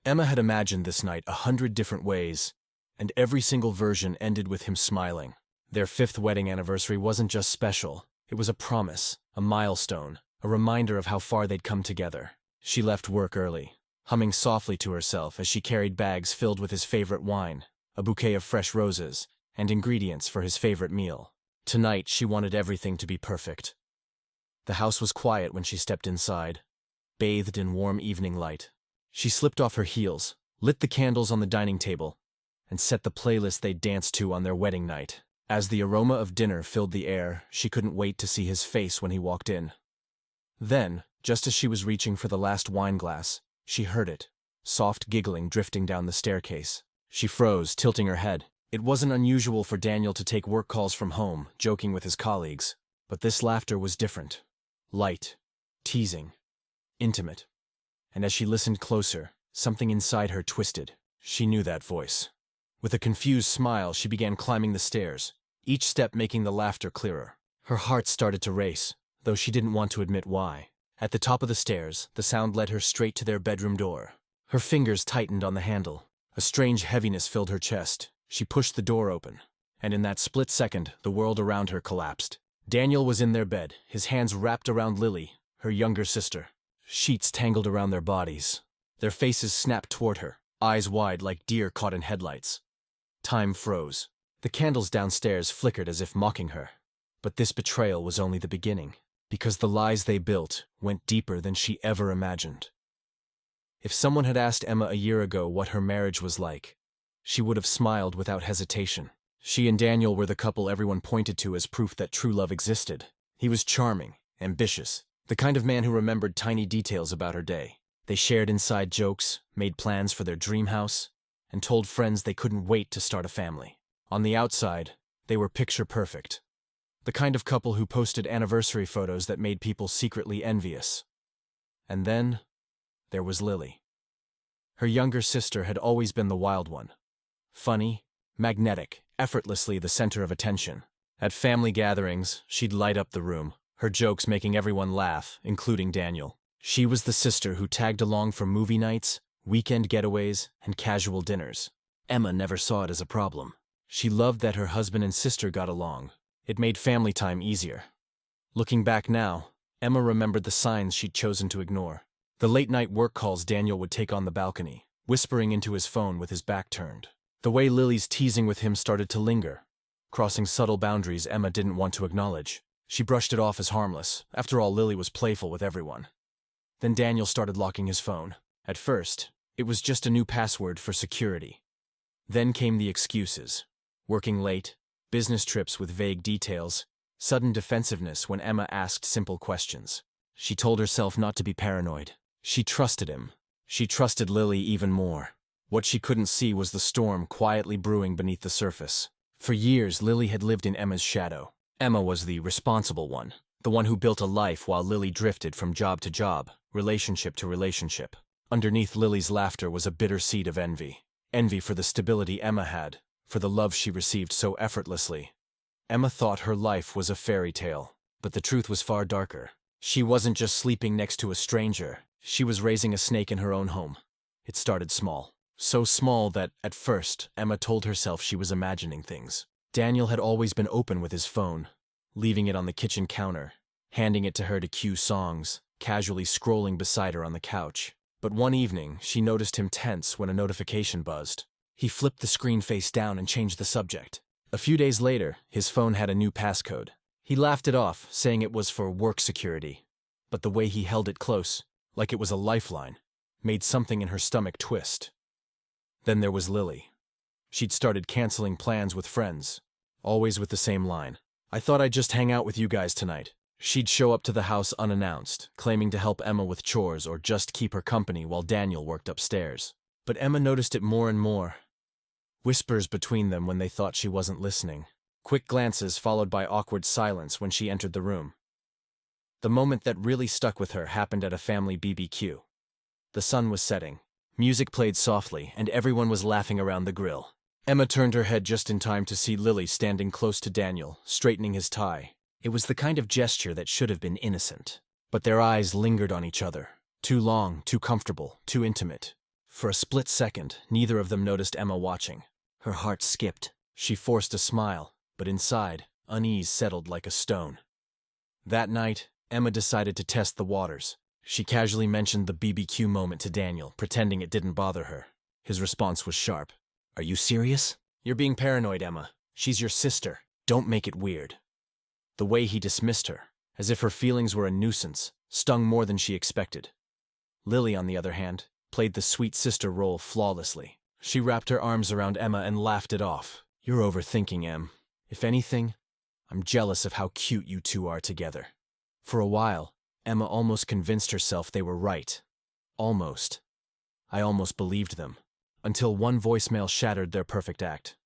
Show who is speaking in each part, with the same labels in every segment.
Speaker 1: Emma had imagined this night 100 different ways, and every single version ended with him smiling. Their 5th wedding anniversary wasn't just special, it was a promise, a milestone, a reminder of how far they'd come together. She left work early, humming softly to herself as she carried bags filled with his favorite wine, a bouquet of fresh roses, and ingredients for his favorite meal. Tonight, she wanted everything to be perfect. The house was quiet when she stepped inside, bathed in warm evening light. She slipped off her heels, lit the candles on the dining table, and set the playlist they'd danced to on their wedding night. As the aroma of dinner filled the air, she couldn't wait to see his face when he walked in. Then, just as she was reaching for the last wine glass, she heard it, soft giggling drifting down the staircase. She froze, tilting her head. It wasn't unusual for Daniel to take work calls from home, joking with his colleagues, but this laughter was different. Light, teasing, intimate. And as she listened closer, something inside her twisted. She knew that voice. With a confused smile, she began climbing the stairs, each step making the laughter clearer. Her heart started to race, though she didn't want to admit why. At the top of the stairs, the sound led her straight to their bedroom door. Her fingers tightened on the handle. A strange heaviness filled her chest. She pushed the door open, and in that split second, the world around her collapsed. Daniel was in their bed, his hands wrapped around Lily, her younger sister. Sheets tangled around their bodies. Their faces snapped toward her, eyes wide like deer caught in headlights. Time froze. The candles downstairs flickered as if mocking her. But this betrayal was only the beginning, because the lies they built went deeper than she ever imagined. If someone had asked Emma a year ago what her marriage was like, she would have smiled without hesitation. She and Daniel were the couple everyone pointed to as proof that true love existed. He was charming, ambitious, the kind of man who remembered tiny details about her day. They shared inside jokes, made plans for their dream house, and told friends they couldn't wait to start a family. On the outside, they were picture perfect. The kind of couple who posted anniversary photos that made people secretly envious. And then, there was Lily. Her younger sister had always been the wild one. Funny, magnetic, effortlessly the center of attention. At family gatherings, she'd light up the room, her jokes making everyone laugh, including Daniel. She was the sister who tagged along for movie nights, weekend getaways, and casual dinners. Emma never saw it as a problem. She loved that her husband and sister got along. It made family time easier. Looking back now, Emma remembered the signs she'd chosen to ignore. The late-night work calls Daniel would take on the balcony, whispering into his phone with his back turned. The way Lily's teasing with him started to linger, crossing subtle boundaries Emma didn't want to acknowledge. She brushed it off as harmless. After all, Lily was playful with everyone. Then Daniel started locking his phone. At first, it was just a new password for security. Then came the excuses. Working late, business trips with vague details, sudden defensiveness when Emma asked simple questions. She told herself not to be paranoid. She trusted him. She trusted Lily even more. What she couldn't see was the storm quietly brewing beneath the surface. For years, Lily had lived in Emma's shadow. Emma was the responsible one, the one who built a life while Lily drifted from job to job, relationship to relationship. Underneath Lily's laughter was a bitter seed of envy. Envy for the stability Emma had, for the love she received so effortlessly. Emma thought her life was a fairy tale, but the truth was far darker. She wasn't just sleeping next to a stranger, she was raising a snake in her own home. It started small. So small that, at first, Emma told herself she was imagining things. Daniel had always been open with his phone, leaving it on the kitchen counter, handing it to her to cue songs, casually scrolling beside her on the couch. But one evening, she noticed him tense when a notification buzzed. He flipped the screen face down and changed the subject. A few days later, his phone had a new passcode. He laughed it off, saying it was for work security. But the way he held it close, like it was a lifeline, made something in her stomach twist. Then there was Lily. She'd started canceling plans with friends, always with the same line. "I thought I'd just hang out with you guys tonight." She'd show up to the house unannounced, claiming to help Emma with chores or just keep her company while Daniel worked upstairs. But Emma noticed it more and more. Whispers between them when they thought she wasn't listening. Quick glances followed by awkward silence when she entered the room. The moment that really stuck with her happened at a family BBQ. The sun was setting. Music played softly, and everyone was laughing around the grill. Emma turned her head just in time to see Lily standing close to Daniel, straightening his tie. It was the kind of gesture that should have been innocent. But their eyes lingered on each other. Too long, too comfortable, too intimate. For a split second, neither of them noticed Emma watching. Her heart skipped. She forced a smile, but inside, unease settled like a stone. That night, Emma decided to test the waters. She casually mentioned the BBQ moment to Daniel, pretending it didn't bother her. His response was sharp. "Are you serious? You're being paranoid, Emma. She's your sister. Don't make it weird." The way he dismissed her, as if her feelings were a nuisance, stung more than she expected. Lily, on the other hand, played the sweet sister role flawlessly. She wrapped her arms around Emma and laughed it off. "You're overthinking, Em. If anything, I'm jealous of how cute you two are together." For a while, Emma almost convinced herself they were right. Almost. I almost believed them. Until one voicemail shattered their perfect act.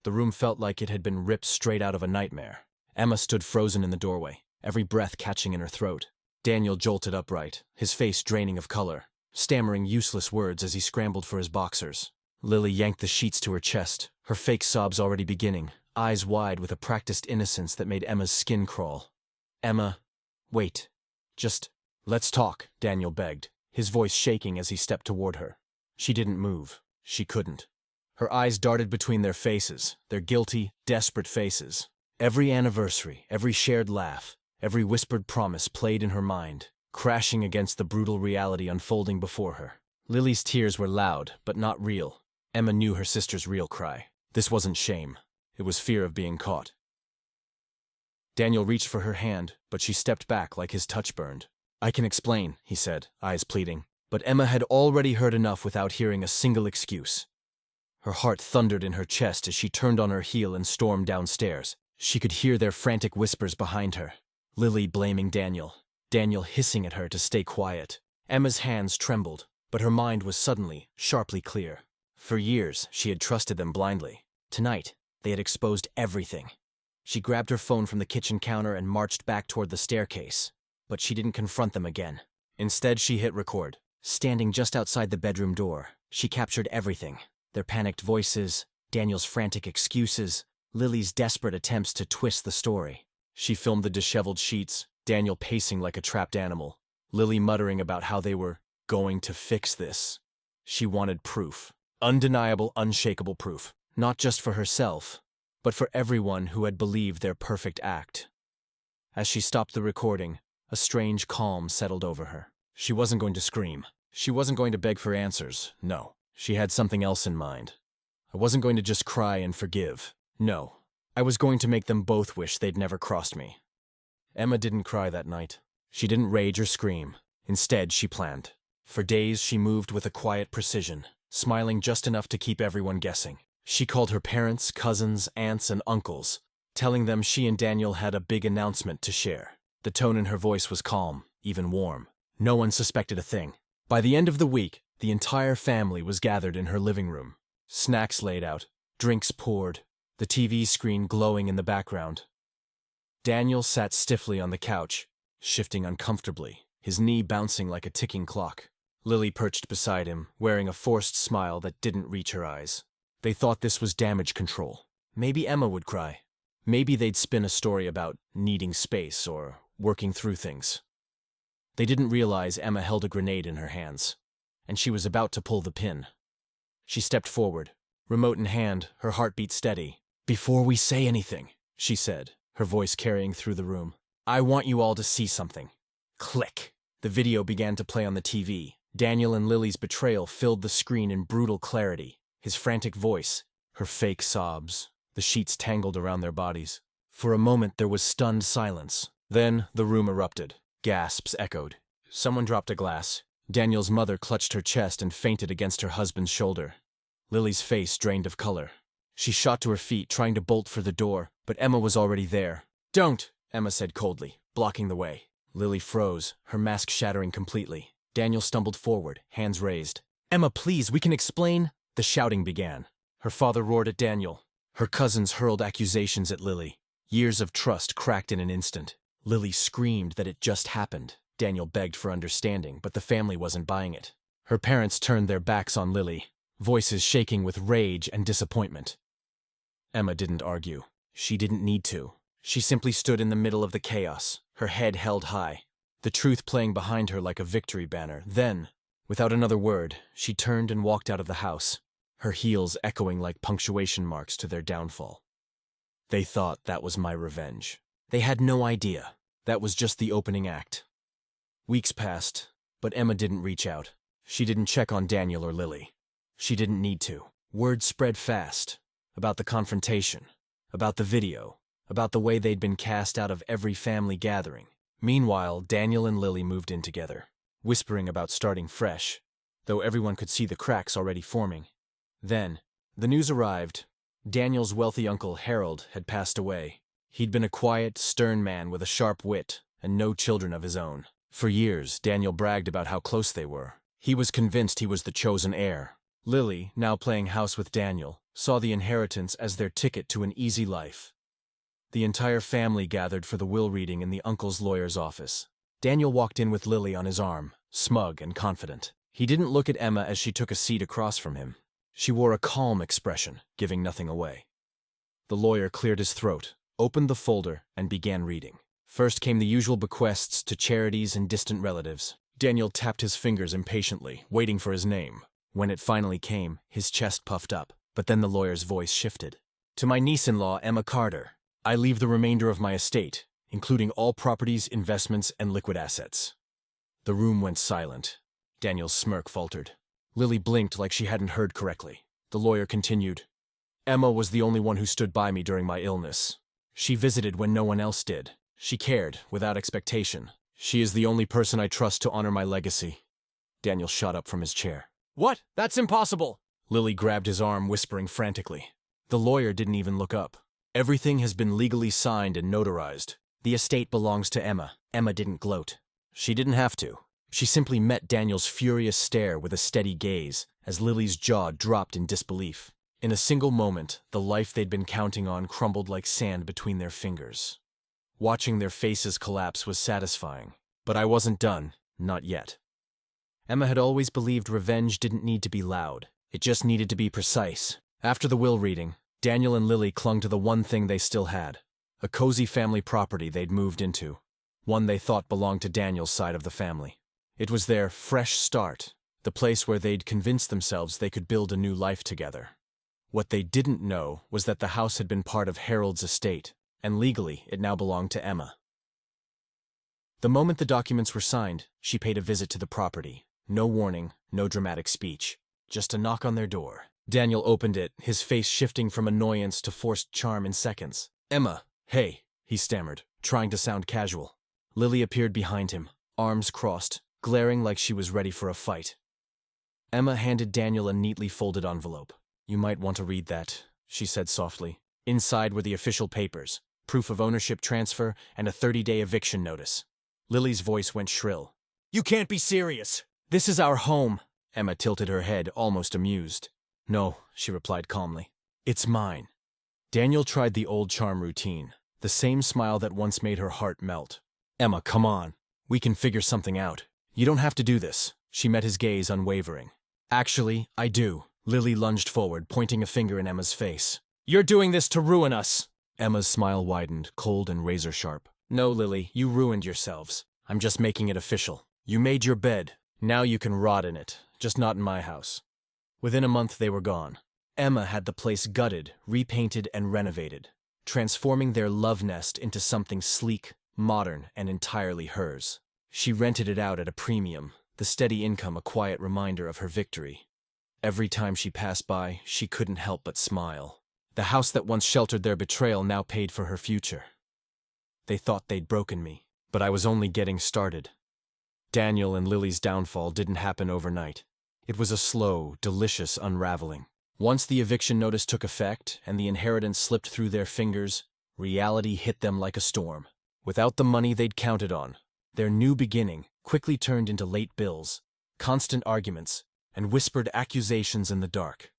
Speaker 1: The room felt like it had been ripped straight out of a nightmare. Emma stood frozen in the doorway, every breath catching in her throat. Daniel jolted upright, his face draining of color, stammering useless words as he scrambled for his boxers. Lily yanked the sheets to her chest, her fake sobs already beginning, eyes wide with a practiced innocence that made Emma's skin crawl. "Emma, wait. Just, let's talk," Daniel begged, his voice shaking as he stepped toward her. She didn't move. She couldn't. Her eyes darted between their faces, their guilty, desperate faces. Every anniversary, every shared laugh, every whispered promise played in her mind, crashing against the brutal reality unfolding before her. Lily's tears were loud, but not real. Emma knew her sister's real cry. This wasn't shame. It was fear of being caught. Daniel reached for her hand, but she stepped back like his touch burned. "I can explain," he said, eyes pleading. But Emma had already heard enough without hearing a single excuse. Her heart thundered in her chest as she turned on her heel and stormed downstairs. She could hear their frantic whispers behind her. Lily blaming Daniel. Daniel hissing at her to stay quiet. Emma's hands trembled, but her mind was suddenly, sharply clear. For years, she had trusted them blindly. Tonight, they had exposed everything. She grabbed her phone from the kitchen counter and marched back toward the staircase. But she didn't confront them again. Instead, she hit record. Standing just outside the bedroom door, she captured everything. Their panicked voices, Daniel's frantic excuses, Lily's desperate attempts to twist the story. She filmed the disheveled sheets, Daniel pacing like a trapped animal, Lily muttering about how they were going to fix this. She wanted proof. Undeniable, unshakable proof. Not just for herself, but for everyone who had believed their perfect act. As she stopped the recording, a strange calm settled over her. She wasn't going to scream. She wasn't going to beg for answers. No. She had something else in mind. I wasn't going to just cry and forgive. No. I was going to make them both wish they'd never crossed me. Emma didn't cry that night. She didn't rage or scream. Instead, she planned. For days, she moved with a quiet precision, smiling just enough to keep everyone guessing. She called her parents, cousins, aunts, and uncles, telling them she and Daniel had a big announcement to share. The tone in her voice was calm, even warm. No one suspected a thing. By the end of the week, the entire family was gathered in her living room. Snacks laid out, drinks poured, the TV screen glowing in the background. Daniel sat stiffly on the couch, shifting uncomfortably, his knee bouncing like a ticking clock. Lily perched beside him, wearing a forced smile that didn't reach her eyes. They thought this was damage control. Maybe Emma would cry. Maybe they'd spin a story about needing space or working through things. They didn't realize Emma held a grenade in her hands, and she was about to pull the pin. She stepped forward, remote in hand, her heartbeat steady. "Before we say anything," she said, her voice carrying through the room, "I want you all to see something." Click. The video began to play on the TV. Daniel and Lily's betrayal filled the screen in brutal clarity. His frantic voice, her fake sobs, the sheets tangled around their bodies. For a moment there was stunned silence. Then the room erupted. Gasps echoed. Someone dropped a glass. Daniel's mother clutched her chest and fainted against her husband's shoulder. Lily's face drained of color. She shot to her feet, trying to bolt for the door, but Emma was already there. "Don't," Emma said coldly, blocking the way. Lily froze, her mask shattering completely. Daniel stumbled forward, hands raised. "Emma, please, we can explain." The shouting began. Her father roared at Daniel. Her cousins hurled accusations at Lily. Years of trust cracked in an instant. Lily screamed that it just happened. Daniel begged for understanding, but the family wasn't buying it. Her parents turned their backs on Lily, voices shaking with rage and disappointment. Emma didn't argue. She didn't need to. She simply stood in the middle of the chaos, her head held high, the truth playing behind her like a victory banner. Then, Without another word, she turned and walked out of the house, her heels echoing like punctuation marks to their downfall. They thought that was my revenge. They had no idea. That was just the opening act. Weeks passed, but Emma didn't reach out. She didn't check on Daniel or Lily. She didn't need to. Word spread fast. About the confrontation. About the video. About the way they'd been cast out of every family gathering. Meanwhile, Daniel and Lily moved in together, whispering about starting fresh, though everyone could see the cracks already forming. Then, the news arrived. Daniel's wealthy uncle, Harold, had passed away. He'd been a quiet, stern man with a sharp wit and no children of his own. For years, Daniel bragged about how close they were. He was convinced he was the chosen heir. Lily, now playing house with Daniel, saw the inheritance as their ticket to an easy life. The entire family gathered for the will reading in the uncle's lawyer's office. Daniel walked in with Lily on his arm, smug and confident. He didn't look at Emma as she took a seat across from him. She wore a calm expression, giving nothing away. The lawyer cleared his throat, opened the folder, and began reading. First came the usual bequests to charities and distant relatives. Daniel tapped his fingers impatiently, waiting for his name. When it finally came, his chest puffed up, but then the lawyer's voice shifted. To my niece-in-law, Emma Carter, I leave the remainder of my estate, including all properties, investments, and liquid assets. The room went silent. Daniel's smirk faltered. Lily blinked like she hadn't heard correctly. The lawyer continued. Emma was the only one who stood by me during my illness. She visited when no one else did. She cared, without expectation. She is the only person I trust to honor my legacy. Daniel shot up from his chair. What? That's impossible! Lily grabbed his arm, whispering frantically. The lawyer didn't even look up. Everything has been legally signed and notarized. The estate belongs to Emma. Emma didn't gloat. She didn't have to. She simply met Daniel's furious stare with a steady gaze as Lily's jaw dropped in disbelief. In a single moment, the life they'd been counting on crumbled like sand between their fingers. Watching their faces collapse was satisfying, but I wasn't done, not yet. Emma had always believed revenge didn't need to be loud. It just needed to be precise. After the will reading, Daniel and Lily clung to the one thing they still had, a cozy family property they'd moved into, one they thought belonged to Daniel's side of the family. It was their fresh start, the place where they'd convinced themselves they could build a new life together. What they didn't know was that the house had been part of Harold's estate, and legally it now belonged to Emma. The moment the documents were signed, she paid a visit to the property. No warning, no dramatic speech, just a knock on their door. Daniel opened it, his face shifting from annoyance to forced charm in seconds. Emma, hey, he stammered, trying to sound casual. Lily appeared behind him, arms crossed, glaring like she was ready for a fight. Emma handed Daniel a neatly folded envelope. You might want to read that, she said softly. Inside were the official papers, proof of ownership transfer, and a 30-day eviction notice. Lily's voice went shrill. You can't be serious! This is our home! Emma tilted her head, almost amused. No, she replied calmly. It's mine. Daniel tried the old charm routine, the same smile that once made her heart melt. Emma, come on. We can figure something out. You don't have to do this. She met his gaze unwavering. Actually, I do. Lily lunged forward, pointing a finger in Emma's face. You're doing this to ruin us! Emma's smile widened, cold and razor-sharp. No, Lily, you ruined yourselves. I'm just making it official. You made your bed. Now you can rot in it, just not in my house. Within a month they were gone. Emma had the place gutted, repainted, and renovated, transforming their love nest into something sleek, modern, and entirely hers. She rented it out at a premium, the steady income a quiet reminder of her victory. Every time she passed by, she couldn't help but smile. The house that once sheltered their betrayal now paid for her future. They thought they'd broken me, but I was only getting started. Daniel and Lily's downfall didn't happen overnight. It was a slow, delicious unraveling. Once the eviction notice took effect and the inheritance slipped through their fingers, reality hit them like a storm. Without the money they'd counted on, their new beginning quickly turned into late bills, constant arguments, and whispered accusations in the dark.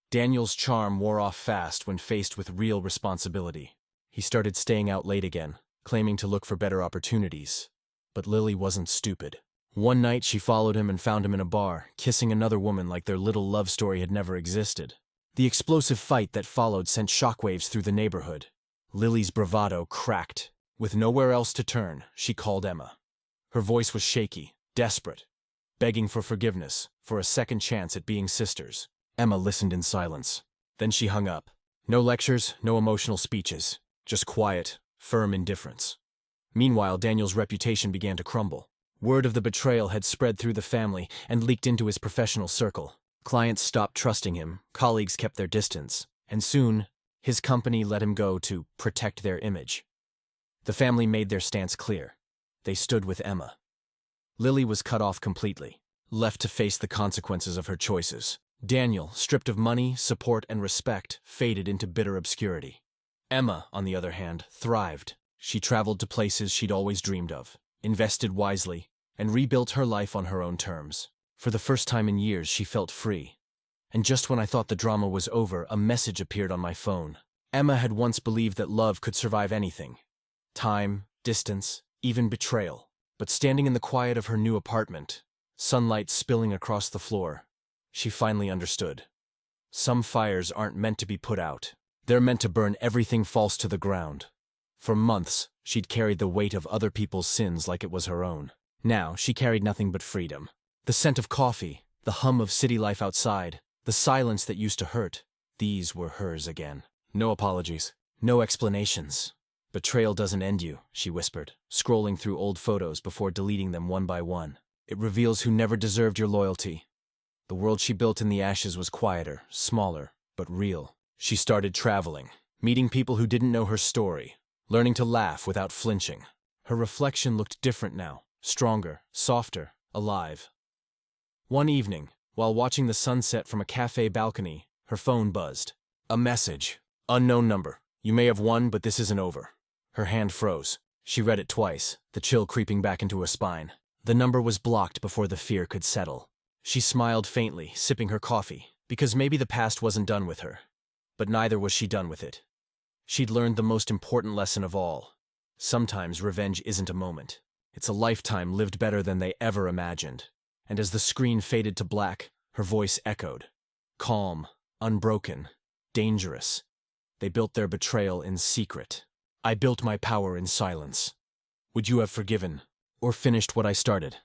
Speaker 1: Daniel's charm wore off fast when faced with real responsibility. He started staying out late again, claiming to look for better opportunities. But Lily wasn't stupid. One night she followed him and found him in a bar, kissing another woman like their little love story had never existed. The explosive fight that followed sent shockwaves through the neighborhood. Lily's bravado cracked. With nowhere else to turn, she called Emma. Her voice was shaky, desperate. begging for forgiveness, for a second chance at being sisters. Emma listened in silence. Then she hung up. No lectures, no emotional speeches, just quiet, firm indifference. Meanwhile, Daniel's reputation began to crumble. Word of the betrayal had spread through the family and leaked into his professional circle. Clients stopped trusting him, colleagues kept their distance, and soon, his company let him go to protect their image. The family made their stance clear. They stood with Emma. Lily was cut off completely, left to face the consequences of her choices. Daniel, stripped of money, support, and respect, faded into bitter obscurity. Emma, on the other hand, thrived. She traveled to places she'd always dreamed of, invested wisely, and rebuilt her life on her own terms. For the first time in years, she felt free. And just when I thought the drama was over, a message appeared on my phone. Emma had once believed that love could survive anything. Time, distance, even betrayal. But standing in the quiet of her new apartment, sunlight spilling across the floor, she finally understood. Some fires aren't meant to be put out. They're meant to burn everything false to the ground. For months, she'd carried the weight of other people's sins like it was her own. Now, she carried nothing but freedom. The scent of coffee, the hum of city life outside, the silence that used to hurt, these were hers again. No apologies, no explanations. Betrayal doesn't end you, she whispered, scrolling through old photos before deleting them one by one. It reveals who never deserved your loyalty. The world she built in the ashes was quieter, smaller, but real. She started traveling, meeting people who didn't know her story, learning to laugh without flinching. Her reflection looked different now, stronger, softer, alive. One evening, while watching the sunset from a cafe balcony, her phone buzzed. A message. Unknown number. You may have won, but this isn't over. Her hand froze. She read it twice, the chill creeping back into her spine. The number was blocked before the fear could settle. She smiled faintly, sipping her coffee, because maybe the past wasn't done with her. But neither was she done with it. She'd learned the most important lesson of all. Sometimes revenge isn't a moment. It's a lifetime lived better than they ever imagined. And as the screen faded to black, her voice echoed. Calm, unbroken, dangerous. They built their betrayal in secret. I built my power in silence. Would you have forgiven, or finished what I started?